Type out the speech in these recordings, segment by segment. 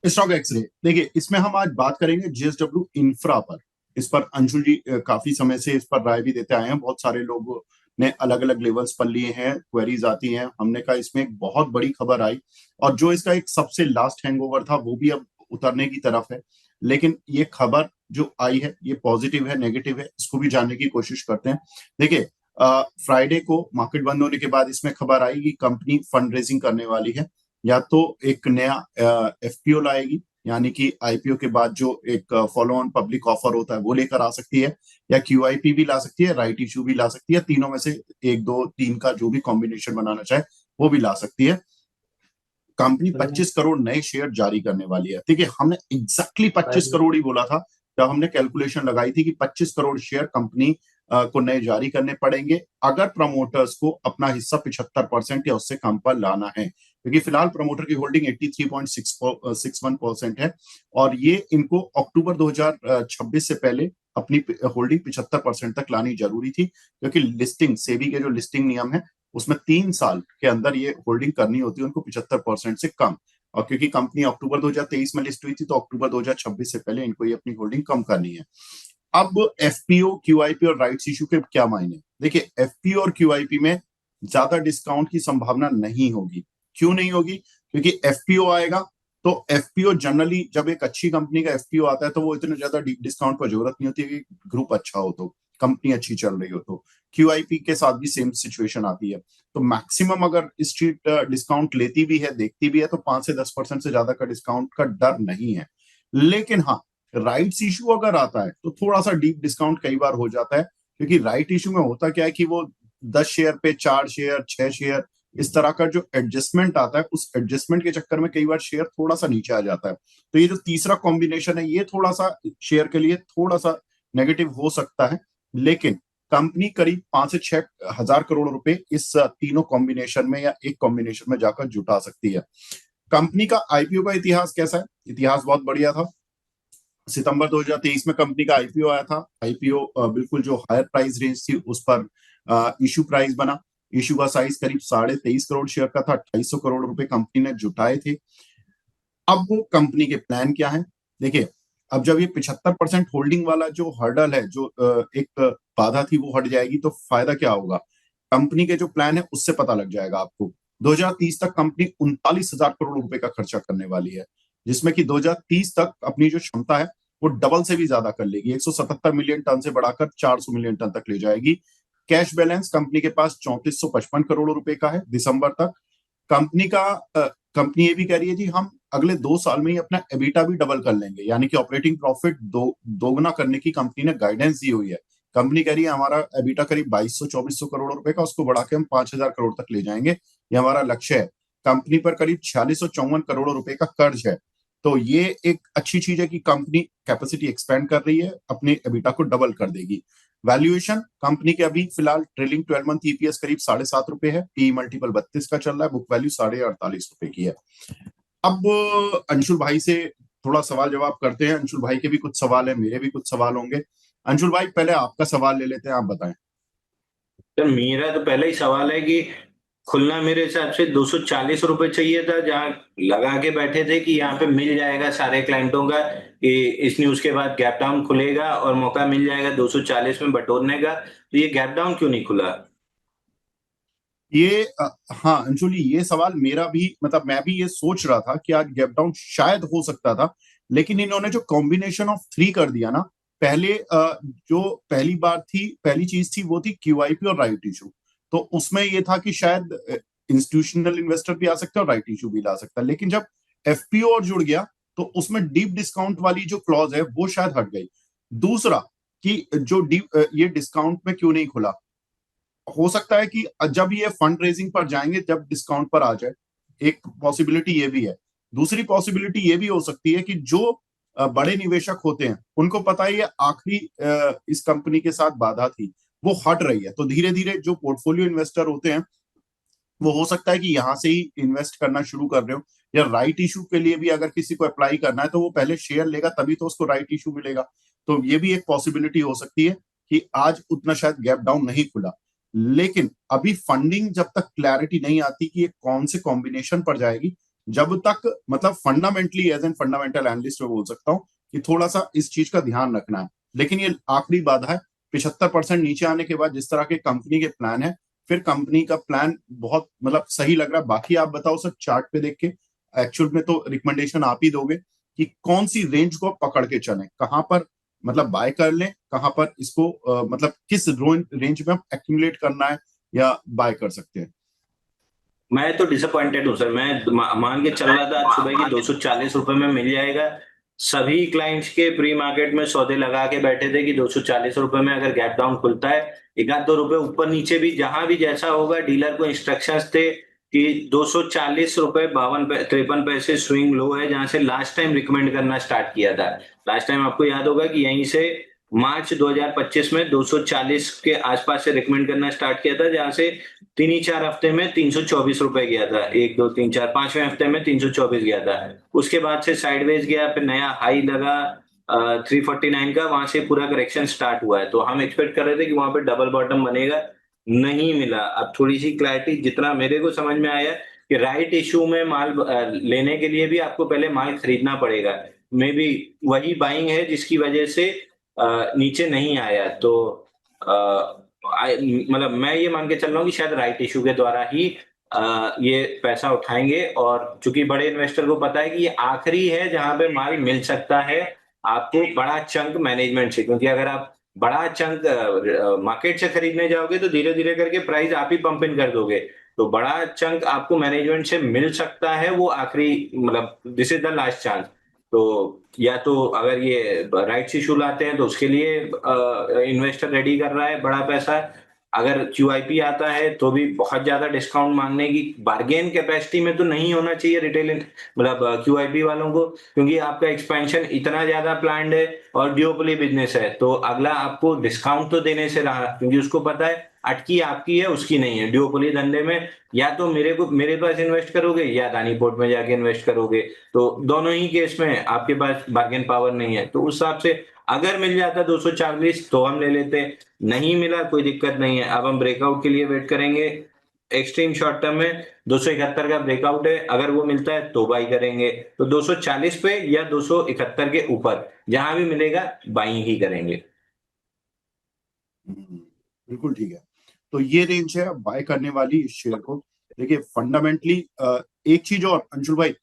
Stock x ray देखिए, इसमें हम आज बात करेंगे जेएसडब्ल्यू इंफ्रा पर। इस पर अंशुल जी काफी समय से इस पर राय भी देते आए हैं। बहुत सारे लोगों ने अलग अलग लेवल्स पर लिए हैं, क्वेरीज आती हैं। हमने कहा इसमें एक बहुत बड़ी खबर आई और जो इसका एक सबसे लास्ट हैंगओवर था वो भी अब उतरने की तरफ है। लेकिन ये खबर जो आई है ये पॉजिटिव है नेगेटिव है, इसको भी जानने की कोशिश करते हैं। देखिए, फ्राइडे को मार्केट बंद होने के बाद इसमें खबर आई कि कंपनी फंड रेजिंग करने वाली है। या तो एक नया एफपीओ लाएगी, यानी कि आईपीओ के बाद जो एक फॉलो ऑन पब्लिक ऑफर होता है वो लेकर आ सकती है, या क्यूआईपी भी ला सकती है, राइट इशू भी ला सकती है। तीनों में से एक दो तीन का जो भी कॉम्बिनेशन बनाना चाहे वो भी ला सकती है। कंपनी 25 करोड़ नए शेयर जारी करने वाली है। ठीक है, हमने एग्जैक्टली 25 करोड़ ही बोला था जब हमने कैलकुलेशन लगाई थी कि 25 करोड़ शेयर कंपनी को नए जारी करने पड़ेंगे अगर प्रमोटर्स को अपना हिस्सा 75% या उससे कम पर लाना है, क्योंकि फिलहाल प्रमोटर की होल्डिंग 83.61% है और ये इनको अक्टूबर 2026 से पहले अपनी होल्डिंग 75% तक लानी जरूरी थी, क्योंकि लिस्टिंग सेबी के जो लिस्टिंग नियम है उसमें 3 साल के अंदर ये होल्डिंग करनी होती है उनको 75% से कम। और क्योंकि कंपनी अक्टूबर 2023 में लिस्ट हुई थी तो अक्टूबर 2026 से पहले इनको ये अपनी होल्डिंग कम करनी है। अब एफपीओ क्यूआईपी और राइट्स इशू के क्या मायने? देखिए, एफपीओ और क्यूआईपी में ज्यादा डिस्काउंट की संभावना नहीं होगी। क्यों नहीं होगी? क्योंकि एफपीओ आएगा तो एफपीओ जनरली जब एक अच्छी कंपनी का एफपीओ आता है तो वो इतने ज्यादा डीप डिस्काउंट पर जरूरत नहीं होती है कि ग्रुप अच्छा हो तो, कंपनी अच्छी चल रही हो तो। क्यूआईपी के साथ भी सेम सिचुएशन आती है। तो मैक्सिमम अगर स्ट्रीट डिस्काउंट लेती भी है देखती भी है तो 5 से 10% से ज्यादा का डिस्काउंट का डर नहीं है। लेकिन हाँ, राइट्स इशू अगर आता है तो थोड़ा सा डीप डिस्काउंट कई बार हो जाता है, क्योंकि राइट इशू में होता क्या है कि वो 10 शेयर पे 4 शेयर 6 शेयर इस तरह का जो एडजस्टमेंट आता है उस एडजस्टमेंट के चक्कर में कई बार शेयर थोड़ा सा नीचे आ जाता है। तो ये जो तीसरा कॉम्बिनेशन है ये थोड़ा सा शेयर के लिए थोड़ा सा नेगेटिव हो सकता है। लेकिन कंपनी करीब 5 से 6 हजार करोड़ रुपए इस तीनों कॉम्बिनेशन में या एक कॉम्बिनेशन में जाकर जुटा सकती है। कंपनी का आईपीओ का इतिहास कैसा है? इतिहास बहुत बढ़िया था। सितंबर 2023 में कंपनी का आईपीओ आया था। आईपीओ बिल्कुल जो हायर प्राइस रेंज थी उस पर इशू प्राइस बना। इशू का साइज करीब 23.5 करोड़ शेयर का था। 250 करोड़ रुपए कंपनी ने जुटाए थे। अब वो कंपनी के प्लान क्या है? देखिए, अब जब ये 75% होल्डिंग वाला जो हर्डल है, जो एक बाधा थी वो हट जाएगी तो फायदा क्या होगा? कंपनी के जो प्लान है उससे पता लग जाएगा आपको। 2030 तक कंपनी 39 हजार करोड़ रुपए का खर्चा करने वाली है, जिसमें कि 2030 तक अपनी जो क्षमता है वो डबल से भी ज्यादा कर लेगी। 177 मिलियन टन से बढ़ाकर 400 मिलियन टन तक ले जाएगी। कैश बैलेंस कंपनी के पास 3455 करोड़ रुपए का है दिसंबर तक। कंपनी का कंपनी ये भी कह रही है जी हम अगले 2 साल में ही अपना एबिटा भी डबल कर लेंगे, यानी कि ऑपरेटिंग प्रॉफिट दोगुना करने की कंपनी ने गाइडेंस दी हुई है। कंपनी कह रही है हमारा एबिटा करीब 2200-2400 करोड़ रुपए का, उसको बढ़ा के हम 5000 करोड़ तक ले जाएंगे, ये हमारा लक्ष्य है। कंपनी पर करीब 4654 करोड़ रुपए का कर्ज है। तो ये एक अच्छी चीज है कि कंपनी कैपेसिटी एक्सपेंड कर रही है, अपने एबिटा को डबल कर देगी। वैल्यूएशन कंपनी के अभी फिलहाल ट्रेलिंग 12 मंथ ईपीएस करीब 7.5 रुपए है। पी मल्टीपल 32 का चल रहा है। बुक वैल्यू 48.5 रुपए की है। अब अंशुल भाई से थोड़ा सवाल जवाब करते हैं। अंशुल भाई के भी कुछ सवाल है, मेरे भी कुछ सवाल होंगे। अंशुल भाई पहले आपका सवाल ले लेते हैं, आप बताएं। तो मेरा तो पहला ही सवाल है कि खुलना मेरे हिसाब से 240 रुपये चाहिए था, जहाँ लगा के बैठे थे कि यहाँ पे मिल जाएगा सारे क्लाइंटों का कि इस न्यूज के बाद गैप डाउन खुलेगा और मौका मिल जाएगा 240 में बटोरने का। तो ये गैप डाउन क्यों नहीं खुला? ये हाँ अंशुल जी, ये सवाल मेरा भी, मतलब मैं भी ये सोच रहा था कि आज गैप डाउन शायद हो सकता था। लेकिन इन्होंने जो कॉम्बिनेशन ऑफ थ्री कर दिया ना, पहले जो पहली बार थी, पहली चीज थी वो थी क्यूआईपी और राइट इशू। तो उसमें ये था कि शायद इंस्टीट्यूशनल इन्वेस्टर भी आ सकता है और राइट इशू भी ला सकता है। लेकिन जब एफपीओ और जुड़ गया तो उसमें डीप डिस्काउंट वाली जो क्लॉज है वो शायद हट गई। दूसरा कि जो डीप ये डिस्काउंट में क्यों नहीं खुला, हो सकता है कि जब ये फंड रेजिंग पर जाएंगे जब डिस्काउंट पर आ जाए, एक पॉसिबिलिटी ये भी है। दूसरी पॉसिबिलिटी ये भी हो सकती है कि जो बड़े निवेशक होते हैं उनको पता है ये आखिरी इस कंपनी के साथ बाधा थी, वो हट रही है, तो धीरे धीरे जो पोर्टफोलियो इन्वेस्टर होते हैं वो हो सकता है कि यहाँ से ही इन्वेस्ट करना शुरू कर रहे हो। या राइट इशू के लिए भी अगर किसी को अप्लाई करना है तो वो पहले शेयर लेगा तभी तो उसको राइट इशू मिलेगा। तो ये भी एक पॉसिबिलिटी हो सकती है कि आज उतना शायद गैप डाउन नहीं खुला। लेकिन अभी फंडिंग जब तक क्लैरिटी नहीं आती कि ये कौन से कॉम्बिनेशन पर जाएगी जब तक मतलब fundamentally as an fundamental analyst में बोल सकता हूँ कि थोड़ा सा इस चीज का ध्यान रखना है। लेकिन ये आखिरी बाधा है, 75% नीचे आने के बाद जिस तरह के कंपनी के प्लान है, फिर कंपनी का प्लान बहुत मतलब सही लग रहा है। बाकी आप बताओ सर, चार्ट पे देख के एक्चुअल में तो रिकमेंडेशन आप ही दोगे कि कौन सी रेंज को पकड़ के चलें, कहां पर मतलब बाय कर लें, कहां पर इसको मतलब किस रेंज में एक्यूमुलेट करना है या बाय कर सकते हैं। मैं तो डिसअपॉइंटेड हूँ सर। मैं मान के चल रहा था आज सुबह की 240 रुपए में मिल जाएगा। सभी क्लाइंट्स के प्री मार्केट में सौदे लगा के बैठे थे कि 240 रुपए में अगर गैप डाउन खुलता है, एक आध 2 रुपए ऊपर नीचे भी जहां भी जैसा होगा, डीलर को इंस्ट्रक्शंस थे कि 240 रुपए 53 पैसे स्विंग लो है, जहां से लास्ट टाइम रिकमेंड करना स्टार्ट किया था। लास्ट टाइम आपको याद होगा कि यहीं से मार्च 2025 में 240 के आसपास से रिकमेंड करना स्टार्ट किया था, जहां से 3 ही 4 हफ्ते में 324 रुपए गया था। 1 2 3 4 5वें हफ्ते में 324 गया था। उसके बाद से साइडवेज गया, फिर नया हाई लगा 349 का, वहां से पूरा करेक्शन स्टार्ट हुआ है। तो हम एक्सपेक्ट कर रहे थे कि वहां पे डबल बॉटम बनेगा, नहीं मिला। अब थोड़ी सी क्लैरिटी जितना मेरे को समझ में आया कि राइट इशू में माल लेने के लिए भी आपको पहले माल खरीदना पड़ेगा। मे बी वही बाइंग है जिसकी वजह से नीचे नहीं आया। तो मतलब मैं ये मान के चल रहा हूँ कि शायद राइट इशू के द्वारा ही ये पैसा उठाएंगे। और चूंकि बड़े इन्वेस्टर को पता है कि ये आखिरी है जहां पे माल मिल सकता है आपको बड़ा चंक मैनेजमेंट से, क्योंकि अगर आप बड़ा चंक मार्केट से खरीदने जाओगे तो धीरे धीरे करके प्राइस आप ही पंप इन कर दोगे। तो बड़ा चंक आपको मैनेजमेंट से मिल सकता है, वो आखिरी मतलब this is the last chance. तो या तो अगर ये राइट्स इशू लाते हैं तो उसके लिए इन्वेस्टर रेडी कर रहा है बड़ा पैसा। अगर क्यूआईपी आता है तो भी बहुत ज्यादा डिस्काउंट मांगने की बार्गेन कैपेसिटी में तो नहीं होना चाहिए रिटेल मतलब क्यूआईपी वालों को, क्योंकि आपका एक्सपेंशन इतना ज्यादा प्लान्ड है और ड्यूओपोली बिजनेस है। तो अगला आपको डिस्काउंट तो देने से रहा, क्योंकि उसको पता है अटकी आपकी है उसकी नहीं है। ड्यूओपोली धंधे में या तो मेरे पास इन्वेस्ट करोगे या अदानी पोर्ट में जाके इन्वेस्ट करोगे। तो दोनों ही केस में आपके पास बार्गेन पावर नहीं है। तो उस हिसाब से अगर मिल जाता 240 तो हम ले लेते, नहीं मिला कोई दिक्कत नहीं है। अब हम ब्रेकआउट के लिए वेट करेंगे। एक्सट्रीम शॉर्ट टर्म में 271 का ब्रेकआउट है, अगर वो मिलता है तो बाई करेंगे। तो 240 पे या 271 के ऊपर जहां भी मिलेगा बाई ही करेंगे। बिल्कुल ठीक है। तो ये रेंज है बाय करने वाली इस शेयर को। देखिए फंडामेंटली एक चीज और अंशुल भाई,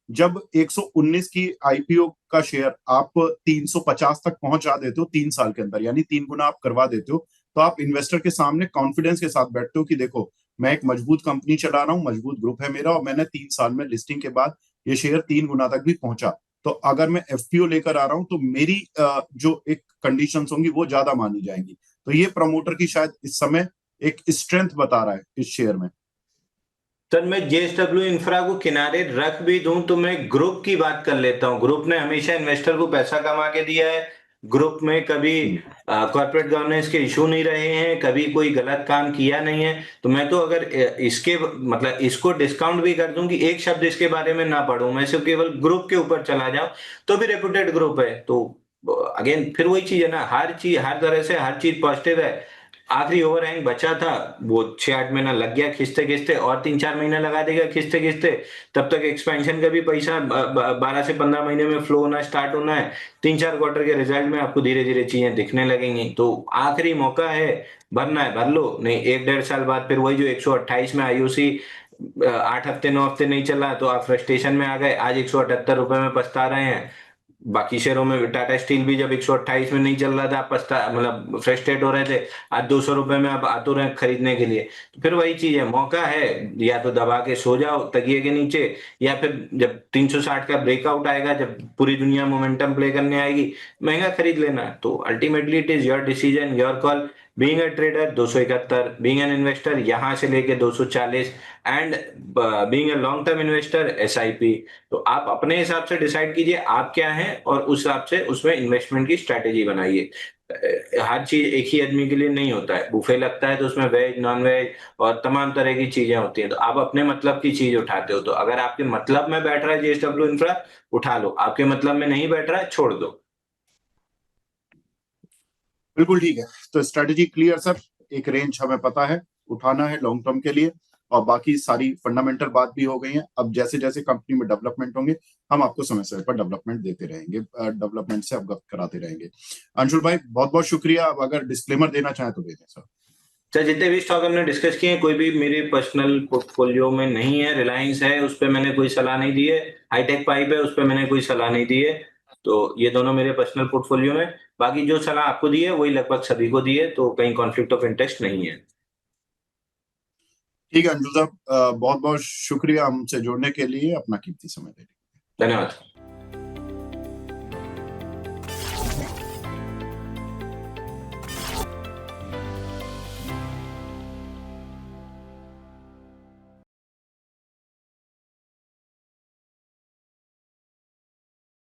जब 119 की आईपीओ का शेयर आप 350 तक पहुंचा देते हो 3 साल के अंदर, यानी 3 गुना आप करवा देते हो, तो आप इन्वेस्टर के सामने कॉन्फिडेंस के साथ बैठते हो कि देखो मैं एक मजबूत कंपनी चला रहा हूँ, मजबूत ग्रुप है मेरा, और मैंने 3 साल में लिस्टिंग के बाद ये शेयर 3 गुना तक भी पहुंचा। तो अगर मैं एफपीओ लेकर आ रहा हूं तो मेरी जो एक कंडीशन होंगी वो ज्यादा मानी जाएंगी। तो ये प्रमोटर की शायद इस समय एक स्ट्रेंथ बता रहा है इस शेयर में। सर मैं जेएसडब्ल्यू इंफ्रा को किनारे रख भी दूं तो मैं ग्रुप की बात कर लेता हूं। ग्रुप ने हमेशा इन्वेस्टर को पैसा कमा के दिया है। ग्रुप में कभी कॉर्पोरेट गवर्नेंस के इशू नहीं रहे हैं, कभी कोई गलत काम किया नहीं है। तो मैं तो अगर इसके मतलब इसको डिस्काउंट भी कर दूं कि एक शब्द इसके बारे में ना पढ़ूं, मैं सिर्फ केवल ग्रुप के ऊपर चला जाऊं, तो भी रेपुटेड ग्रुप है। तो अगेन फिर वही चीज है ना, हर चीज हर तरह से हर चीज पॉजिटिव है। आखिरी ओवरहैंग बचा था, वो 6 8 महीना लग गया खिंचते खिंचते, और 3 4 महीना लगा देगा खिंचते खिंचते। तब तक एक्सपेंशन का भी पैसा 12 से 15 महीने में फ्लो होना स्टार्ट होना है। 3 4 क्वार्टर के रिजल्ट में आपको धीरे धीरे चीजें दिखने लगेंगी। तो आखिरी मौका है, भरना है भर लो, नहीं 1 1.5 साल बाद फिर वही जो 128 में आईओसी 8 हफ्ते 9 हफ्ते नहीं चला तो आप फ्रस्ट्रेशन में आ गए, आज 178 रुपए में पछता रहे हैं। बाकी शेयरों में टाटा स्टील भी जब 128 में नहीं चल रहा था आप पछता मतलब फ्रस्ट्रेट हो रहे थे, आज 200 रुपए में आप आ तो रहे खरीदने के लिए। तो फिर वही चीज है, मौका है, या तो दबा के सो जाओ तकिए के नीचे, या फिर जब 360 का ब्रेकआउट आएगा, जब पूरी दुनिया मोमेंटम प्ले करने आएगी, महंगा खरीद लेना। तो ultimately it is your decision your call. Being a trader 271, being an investor यहां से लेके 240, and being a long term investor SIP. तो आप अपने हिसाब से डिसाइड कीजिए आप क्या हैं, और उस हिसाब से उसमें इन्वेस्टमेंट की स्ट्रैटेजी बनाइए। हर चीज एक ही आदमी के लिए नहीं होता है, बुफे लगता है तो उसमें वेज नॉन वेज और तमाम तरह की चीजें होती हैं। तो आप अपने मतलब की चीज उठाते हो, तो अगर आपके मतलब में बैठ रहा है जेएसडब्ल्यू इंफ्रा, उठा लो। आपके मतलब में नहीं बैठ रहा है, छोड़ दो। बिल्कुल ठीक है। तो स्ट्रेटेजी क्लियर सर, एक रेंज हमें पता है, उठाना है लॉन्ग टर्म के लिए। और बाकी सारी फंडामेंटल बात भी हो गई है। अब जैसे जैसे कंपनी में डेवलपमेंट होंगे हम आपको समय समय पर डेवलपमेंट देते रहेंगे, डेवलपमेंट से अवगत कराते रहेंगे। अंशुल भाई बहुत बहुत शुक्रिया। अब अगर डिस्क्लेमर देना चाहें तो दे दें सर। सर जितने भी स्टॉक हमने डिस्कस किए हैं कोई भी मेरे पर्सनल पोर्टफोलियो में नहीं है। रिलायंस है उस पर मैंने कोई सलाह नहीं दी है, हाईटेक पाइप है उस पर मैंने कोई सलाह नहीं दी है। तो ये दोनों मेरे पर्सनल पोर्टफोलियो में, बाकी जो सलाह आपको दी है वही लगभग सभी को दी है, तो कहीं कॉन्फ्लिक्ट ऑफ इंटरेस्ट नहीं है। ठीक है अंशुल साहब, बहुत बहुत शुक्रिया हमसे जुड़ने के लिए, अपना कीमती समय देने के लिए। धन्यवाद।